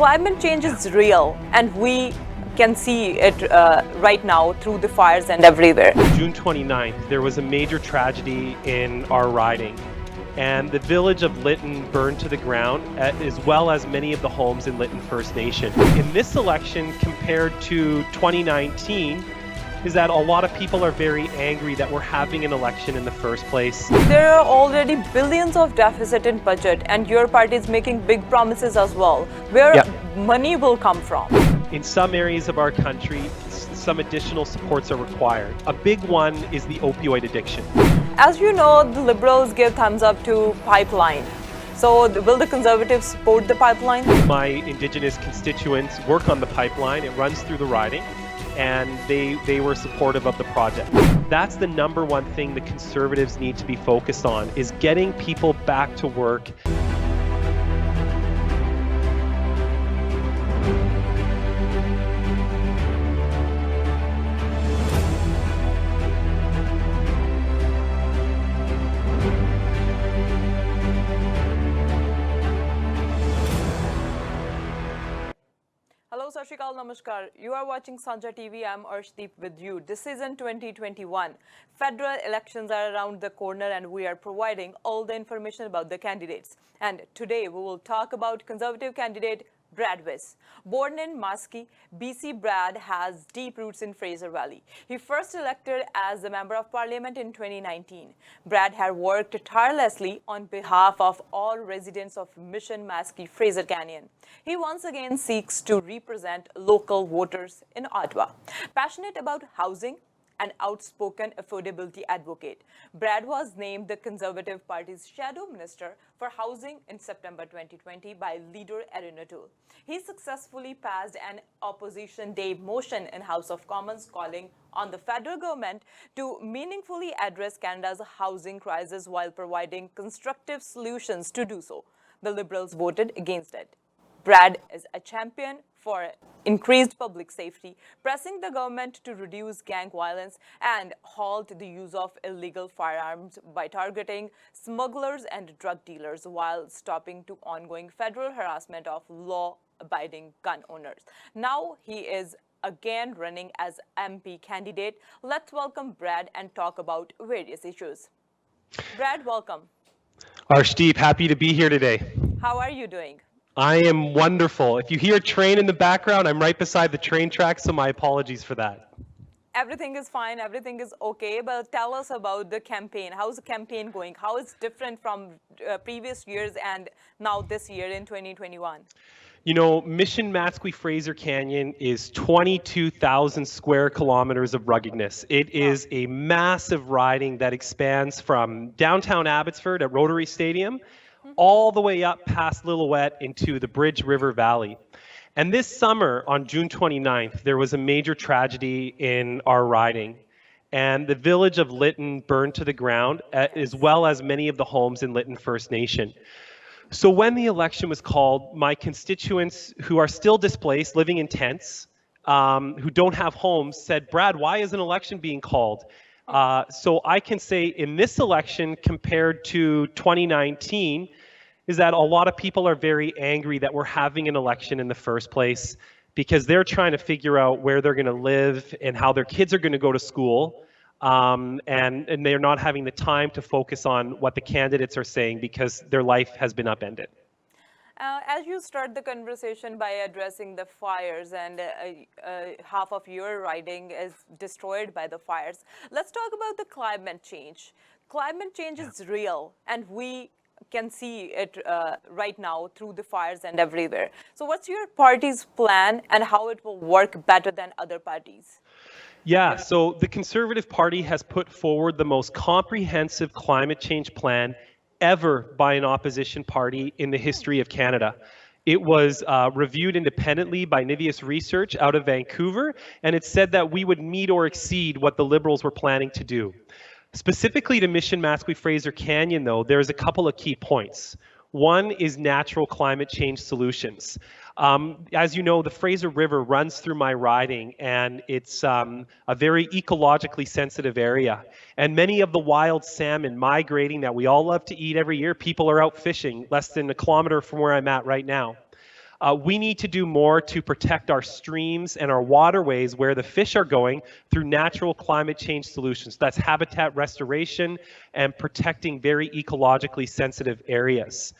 Climate change is real, and we can see it right now through the fires and everywhere. June 29th, there was a major tragedy in our riding, and the village of Lytton burned to the ground, as well as many of the homes in Lytton First Nation. In this election, compared to 2019, is that a lot of people are very angry that we're having an election in the first place. There are already billions of deficit in budget, and your party is making big promises as well. Where money will come from? In some areas of our country, some additional supports are required. A big one is the opioid addiction. As you know, the Liberals give thumbs up to pipeline. So will the Conservatives support the pipeline? My Indigenous constituents work on the pipeline. It runs through the riding, and they were supportive of the project. That's the number one thing the Conservatives need to be focused on, is getting people back to work. Hello, Sat Shri Akal, Namaskar. You are watching Sanjha TV. I'm Arshdeep with you. This is in 2021. Federal elections are around the corner, and we are providing all the information about the candidates. And today we will talk about Conservative candidate Brad Vis. Born in Matsqui, BC, Brad has deep roots in Fraser Valley. He first elected as a Member of Parliament in 2019. Brad had worked tirelessly on behalf of all residents of Mission Matsqui, Fraser Canyon. He once again seeks to represent local voters in Ottawa. Passionate about housing, an outspoken affordability advocate, Brad was named the Conservative Party's Shadow Minister for Housing in September 2020 by leader Erin O'Toole. He successfully passed an Opposition Day motion in House of Commons calling on the federal government to meaningfully address Canada's housing crisis while providing constructive solutions to do so. The Liberals voted against it. Brad is a champion for increased public safety, pressing the government to reduce gang violence and halt the use of illegal firearms by targeting smugglers and drug dealers while stopping to ongoing federal harassment of law-abiding gun owners. Now he is again running as MP candidate. Let's welcome Brad and talk about various issues. Brad, welcome. Arshdeep, happy to be here today. How are you doing? I am wonderful. If you hear a train in the background, I'm right beside the train track, so my apologies for that. Everything is fine, everything is okay, but tell us about the campaign. How's the campaign going? How is it different from previous years and now this year in 2021? You know, Mission Matsqui Fraser Canyon is 22,000 square kilometers of ruggedness. It is a massive riding that expands from downtown Abbotsford at Rotary Stadium all the way up past Lillooet into the Bridge River Valley. And this summer, on June 29th, there was a major tragedy in our riding, and the village of Lytton burned to the ground, as well as many of the homes in Lytton First Nation. So when the election was called, my constituents who are still displaced, living in tents, who don't have homes, said, Brad, why is an election being called? So I can say in this election compared to 2019 is that a lot of people are very angry that we're having an election in the first place because they're trying to figure out where they're going to live and how their kids are going to go to school. And they're not having the time to focus on what the candidates are saying because their life has been upended. As you start the conversation by addressing the fires and half of your riding is destroyed by the fires, let's talk about the climate change. Climate change is real, and we can see it right now through the fires and everywhere. So what's your party's plan and how it will work better than other parties? Yeah, so the Conservative Party has put forward the most comprehensive climate change plan ever by an opposition party in the history of Canada. It was reviewed independently by Nivius Research out of Vancouver, and it said that we would meet or exceed what the Liberals were planning to do. Specifically to Mission Matsqui Fraser Canyon, though, there's a couple of key points. One is natural climate change solutions. As you know, the Fraser River runs through my riding, and it's a very ecologically sensitive area. And many of the wild salmon migrating that we all love to eat every year, people are out fishing less than a kilometer from where I'm at right now. We need to do more to protect our streams and our waterways where the fish are going through natural climate change solutions. That's habitat restoration and protecting very ecologically sensitive areas.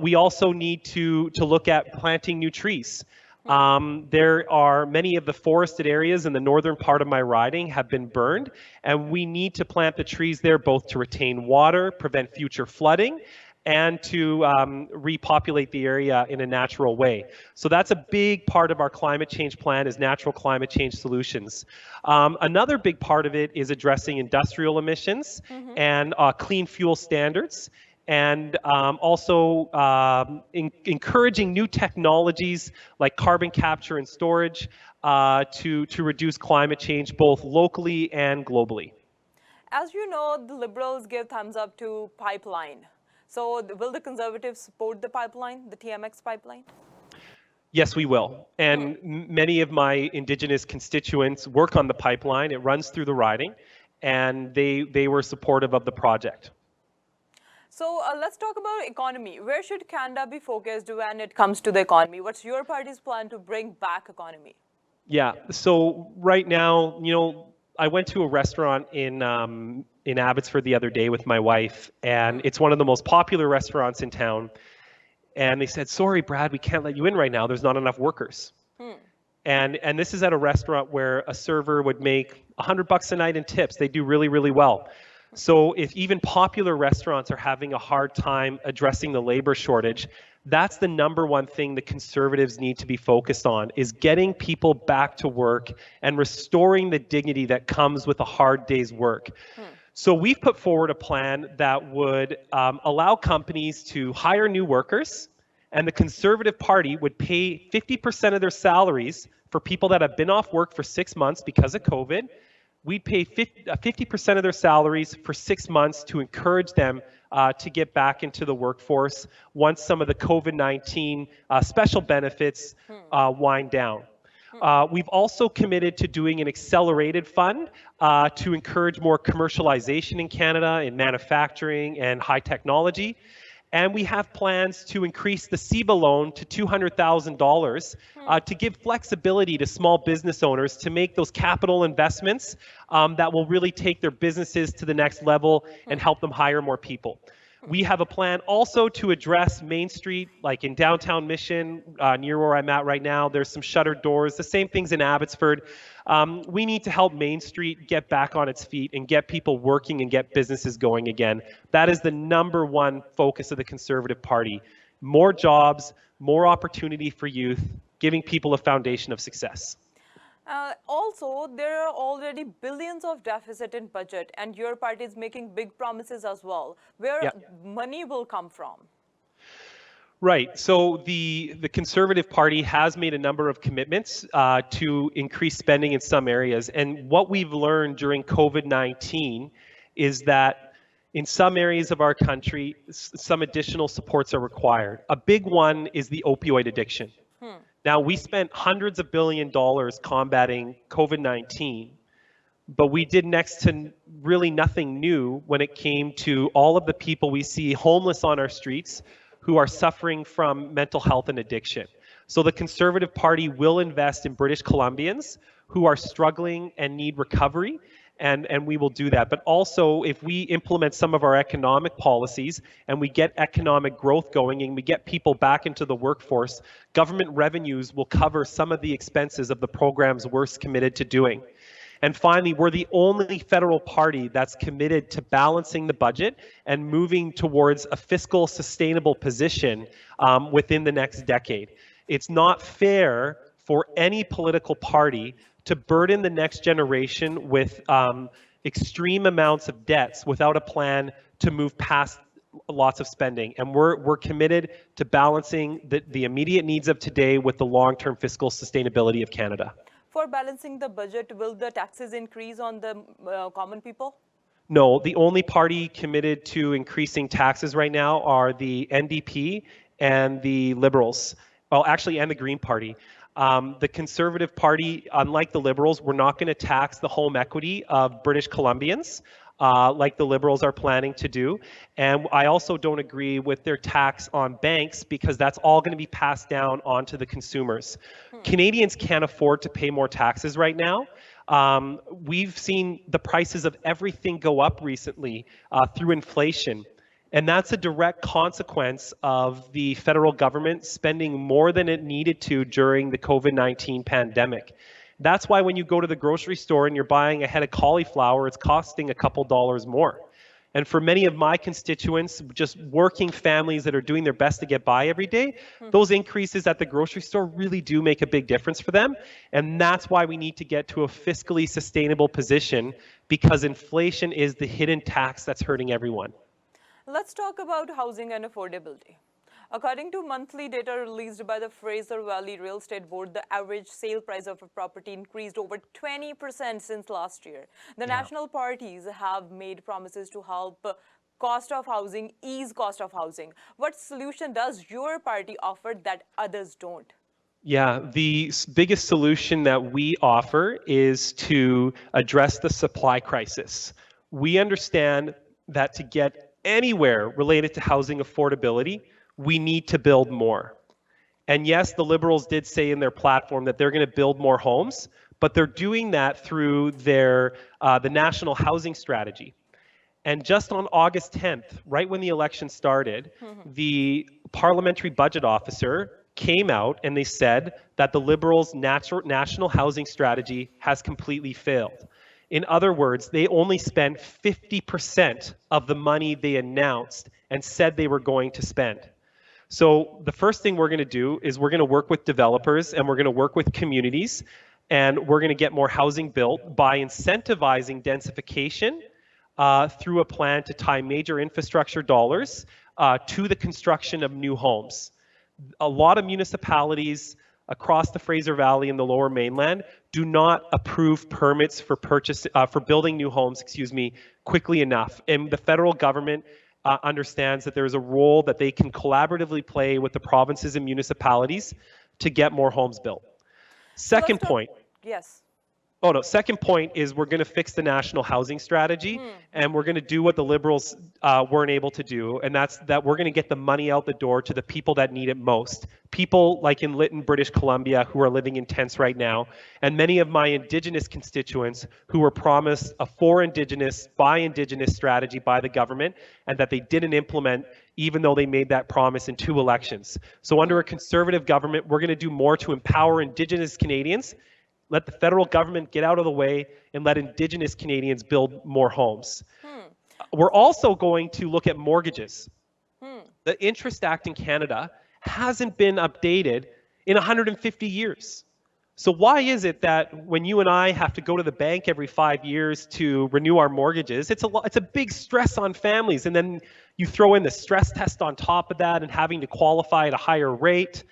We also need to look at planting new trees. There are many of the forested areas in the northern part of my riding have been burned, and we need to plant the trees there both to retain water, prevent future flooding, and to repopulate the area in a natural way. So that's a big part of our climate change plan is natural climate change solutions. Another big part of it is addressing industrial emissions and clean fuel standards, and also encouraging new technologies like carbon capture and storage to reduce climate change both locally and globally. As you know, the Liberals give thumbs up to pipeline. So will the Conservatives support the pipeline, the TMX pipeline? Yes, we will. And many of my Indigenous constituents work on the pipeline. It runs through the riding, and they were supportive of the project. So let's talk about economy. Where should Canada be focused when it comes to the economy? What's your party's plan to bring back economy? Yeah, so right now, you know, I went to a restaurant in Abbotsford the other day with my wife, and it's one of the most popular restaurants in town. And they said, sorry, Brad, we can't let you in right now. There's not enough workers. And this is at a restaurant where a server would make $100 a night in tips. They do really, really well. So if even popular restaurants are having a hard time addressing the labor shortage, that's the number one thing the Conservatives need to be focused on, is getting people back to work and restoring the dignity that comes with a hard day's work. So we've put forward a plan that would allow companies to hire new workers, and the Conservative Party would pay 50% of their salaries for people that have been off work for 6 months because of COVID. We'd pay 50% of their salaries for 6 months to encourage them to get back into the workforce once some of the COVID-19 special benefits wind down. We've also committed to doing an accelerated fund to encourage more commercialization in Canada in manufacturing and high technology. And we have plans to increase the CEBA loan to $200,000 to give flexibility to small business owners to make those capital investments that will really take their businesses to the next level and help them hire more people. We have a plan also to address Main Street, like in downtown Mission, near where I'm at right now. There's some shuttered doors, the same things in Abbotsford. We need to help Main Street get back on its feet and get people working and get businesses going again. That is the number one focus of the Conservative Party. More jobs, more opportunity for youth, giving people a foundation of success. Also, there are already billions of deficit in budget, and your party is making big promises as well. Where money will come from? Right. So the Conservative Party has made a number of commitments to increase spending in some areas. And what we've learned during COVID-19 is that in some areas of our country, some additional supports are required. A big one is the opioid addiction. Now, we spent hundreds of billions of dollars combating COVID-19, but we did next to really nothing new when it came to all of the people we see homeless on our streets who are suffering from mental health and addiction. So the Conservative Party will invest in British Columbians who are struggling and need recovery, and we will do that. But also, if we implement some of our economic policies and we get economic growth going and we get people back into the workforce, government revenues will cover some of the expenses of the programs we're committed to doing. And finally, we're the only federal party that's committed to balancing the budget and moving towards a fiscal sustainable position within the next decade. It's not fair for any political party to burden the next generation with extreme amounts of debts without a plan to move past lots of spending. And we're committed to balancing the immediate needs of today with the long-term fiscal sustainability of Canada. For balancing the budget, will the taxes increase on the common people? No, the only party committed to increasing taxes right now are the NDP and the Liberals. Well, actually, and the Green Party. The Conservative Party, unlike the Liberals, we're not going to tax the home equity of British Columbians. like the Liberals are planning to do. And I also don't agree with their tax on banks because that's all going to be passed down onto the consumers. Canadians can't afford to pay more taxes right now. We've seen the prices of everything go up recently through inflation. And that's a direct consequence of the federal government spending more than it needed to during the COVID-19 pandemic. That's why when you go to the grocery store and you're buying a head of cauliflower, it's costing a couple dollars more. And for many of my constituents, just working families that are doing their best to get by every day, those increases at the grocery store really do make a big difference for them. And that's why we need to get to a fiscally sustainable position, because inflation is the hidden tax that's hurting everyone. Let's talk about housing and affordability. According to monthly data released by the Fraser Valley Real Estate Board, the average sale price of a property increased over 20% since last year. The national parties have made promises to help ease cost of housing. What solution does your party offer that others don't? Yeah, the biggest solution that we offer is to address the supply crisis. We understand that to get anywhere related to housing affordability, we need to build more. And yes, the Liberals did say in their platform that they're going to build more homes, but they're doing that through their the National Housing Strategy. And just on August 10th, right when the election started, the Parliamentary Budget Officer came out and they said that the Liberals' National Housing Strategy has completely failed. In other words, they only spent 50% of the money they announced and said they were going to spend. So the first thing we're going to do is we're going to work with developers and we're going to work with communities, and we're going to get more housing built by incentivizing densification through a plan to tie major infrastructure dollars to the construction of new homes. A lot of municipalities across the Fraser Valley and the Lower Mainland do not approve permits for building new homes, quickly enough. And the federal government understands that there is a role that they can collaboratively play with the provinces and municipalities to get more homes built. Second point. Yes. Oh no, second point is we're going to fix the National Housing Strategy, and we're going to do what the Liberals weren't able to do, and that's that we're going to get the money out the door to the people that need it most. People like in Lytton, British Columbia, who are living in tents right now, and many of my Indigenous constituents who were promised a for Indigenous, by Indigenous strategy by the government, and that they didn't implement, even though they made that promise in 2 elections. So under a Conservative government, we're going to do more to empower Indigenous Canadians. Let the federal government get out of the way and let Indigenous Canadians build more homes. We're also going to look at mortgages. The Interest Act in Canada hasn't been updated in 150 years. So why is it that when you and I have to go to the bank every 5 years to renew our mortgages, it's a big stress on families, and then you throw in the stress test on top of that and having to qualify at a higher rate.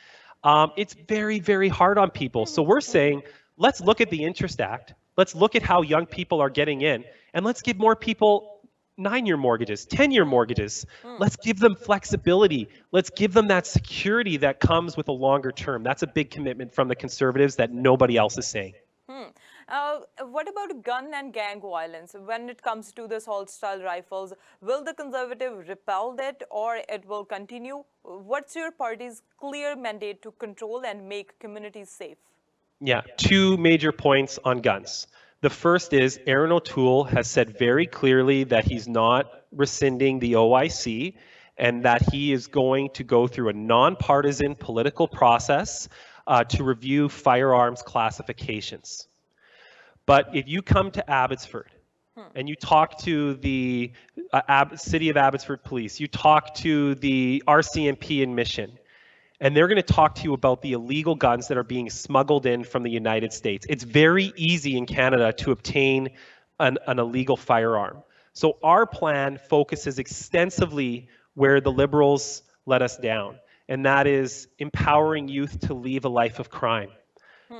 It's very, very hard on people. So we're saying, let's look at the Interest Act. Let's look at how young people are getting in, and let's give more people 9-year mortgages, 10-year mortgages. Let's give them flexibility. Let's give them that security that comes with a longer term. That's a big commitment from the Conservatives that nobody else is saying. What about gun and gang violence? When it comes to the assault-style rifles, will the Conservative repel that, or it will continue? What's your party's clear mandate to control and make communities safe? Yeah, 2 major points on guns. The first is Aaron O'Toole has said very clearly that he's not rescinding the OIC and that he is going to go through a nonpartisan political process to review firearms classifications. But if you come to Abbotsford and you talk to the City of Abbotsford Police, you talk to the RCMP in Mission, and they're going to talk to you about the illegal guns that are being smuggled in from the United States. It's very easy in Canada to obtain an illegal firearm. So our plan focuses extensively where the Liberals let us down, and that is empowering youth to leave a life of crime,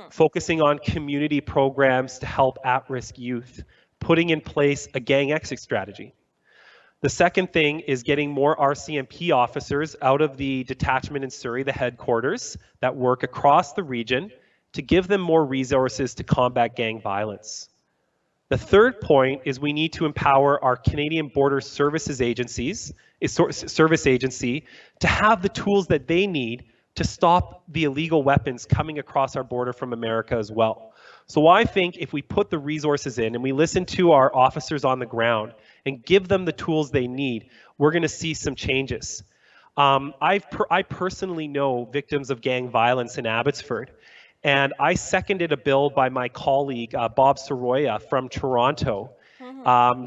focusing on community programs to help at-risk youth, putting in place a gang exit strategy. The second thing is getting more RCMP officers out of the detachment in Surrey, the headquarters, that work across the region to give them more resources to combat gang violence. The third point is we need to empower our Canadian Border Services agencies, service agency, to have the tools that they need to stop the illegal weapons coming across our border from America as well. So I think if we put the resources in and we listen to our officers on the ground and give them the tools they need, we're going to see some changes. I personally know victims of gang violence in Abbotsford. And I seconded a bill by my colleague, Bob Soroya from Toronto,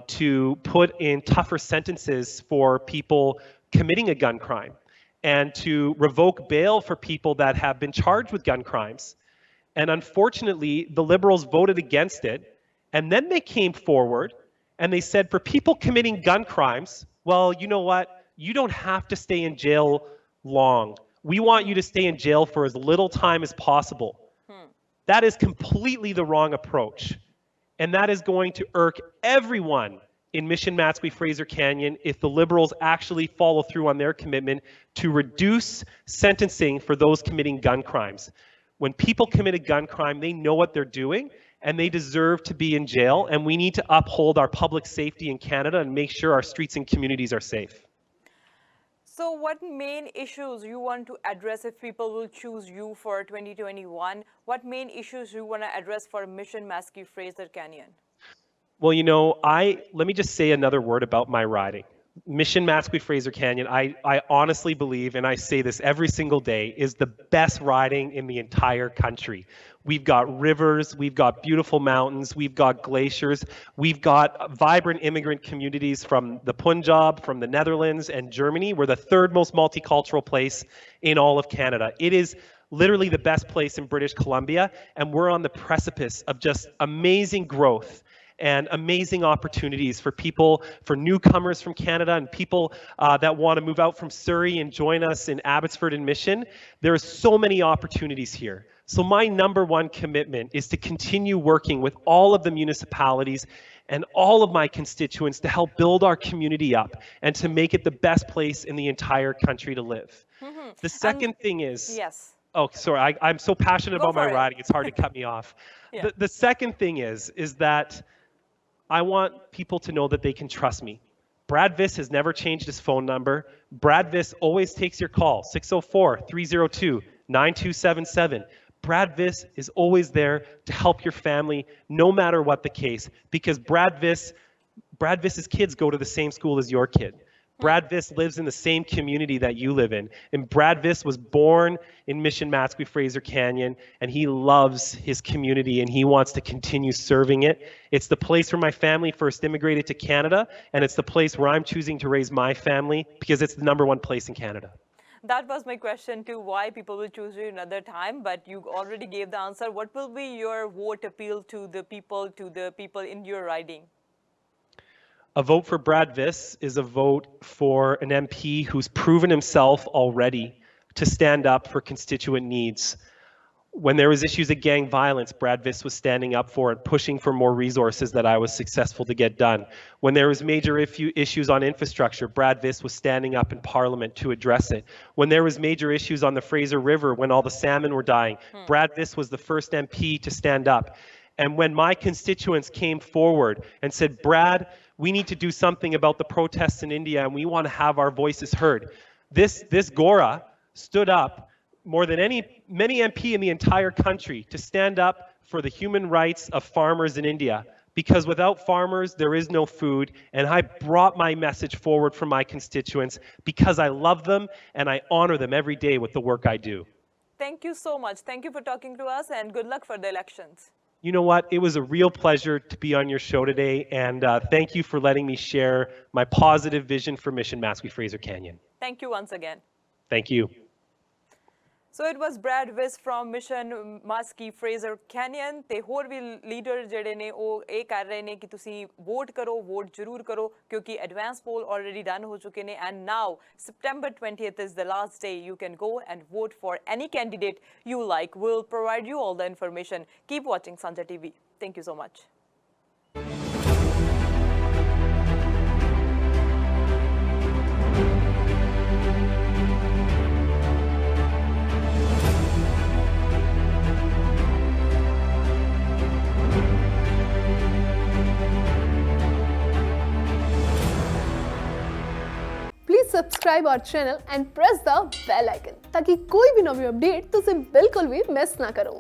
to put in tougher sentences for people committing a gun crime and to revoke bail for people that have been charged with gun crimes. And unfortunately, the Liberals voted against it. And then they came forward and they said, for people committing gun crimes, well, you know what? You don't have to stay in jail long. We want you to stay in jail for as little time as possible. That is completely the wrong approach. And that is going to irk everyone in Mission Matsqui Fraser Canyon if the Liberals actually follow through on their commitment to reduce sentencing for those committing gun crimes. When people commit a gun crime, they know what they're doing and they deserve to be in jail. And we need to uphold our public safety in Canada and make sure our streets and communities are safe. So what main issues you want to address if people will choose you for 2021? What main issues you want to address for Mission Matsqui Fraser Canyon? Well, you know, let me just say another word about my riding. Mission Matsqui Fraser Canyon, I honestly believe, and I say this every single day, is the best riding in the entire country. We've got rivers, we've got beautiful mountains, we've got glaciers, we've got vibrant immigrant communities from the Punjab, from the Netherlands and Germany. We're the third most multicultural place in all of Canada. It is literally the best place in British Columbia, and we're on the precipice of just amazing growth and amazing opportunities for people, for newcomers from Canada and people that want to move out from Surrey and join us in Abbotsford and Mission. There are so many opportunities here. So my number one commitment is to continue working with all of the municipalities and all of my constituents to help build our community up and to make it the best place in the entire country to live. The second thing is... Yes. Oh, sorry, I'm so passionate about my riding, it's hard to cut me off. Yeah. The second thing is that I want people to know that they can trust me. Brad Vis has never changed his phone number. Brad Vis always takes your call, 604-302-9277. Brad Vis is always there to help your family, no matter what the case, because Brad Vis's kids go to the same school as your kid. Brad Vis lives in the same community that you live in. And Brad Vis was born in Mission Matsqui Fraser Canyon, and he loves his community and he wants to continue serving it. It's the place where my family first immigrated to Canada, and it's the place where I'm choosing to raise my family because it's the number one place in Canada. That was my question too, why people will choose you another time, but you already gave the answer. What will be your vote appeal to the people in your riding? A vote for Brad Vis is a vote for an MP who's proven himself already to stand up for constituent needs. When there was issues of gang violence, Brad Vis was standing up for it, pushing for more resources that I was successful to get done. When there was major issues on infrastructure, Brad Vis was standing up in Parliament to address it. When there was major issues on the Fraser River, when all the salmon were dying, Brad Vis was the first MP to stand up. And when my constituents came forward and said, Brad, we need to do something about the protests in India and we want to have our voices heard, this Gora stood up more than many MP in the entire country to stand up for the human rights of farmers in India. Because without farmers, there is no food. And I brought my message forward for my constituents because I love them and I honor them every day with the work I do. Thank you so much. Thank you for talking to us and good luck for the elections. You know what? It was a real pleasure to be on your show today. And thank you for letting me share my positive vision for Mission Matsqui Fraser Canyon. Thank you once again. Thank you. So it was Brad Vis from Mission Matsqui Fraser Canyon ਤੇ ਹੋਰ ਵੀ leader ਜਿਹੜੇ ਨੇ ਉਹ ਇਹ ਕਰ ਰਹੇ ਨੇ ਕਿ ਤੁਸੀਂ ਵੋਟ ਕਰੋ ਵੋਟ ਜ਼ਰੂਰ ਕਰੋ ਕਿਉਂਕਿ ਐਡਵਾਂਸ ਪੋਲ ਆਲਰੇਡੀ ਡਨ ਹੋ ਚੁੱਕੇ ਨੇ and now September 20th is the last day you can go and vote for any candidate you like. We'll provide you all the information. Keep watching Sanjha TV. Thank you so much. subscribe our channel and press the bell icon ताकि कोई भी नवी update तुझे बिल्कुल भी miss ना करो।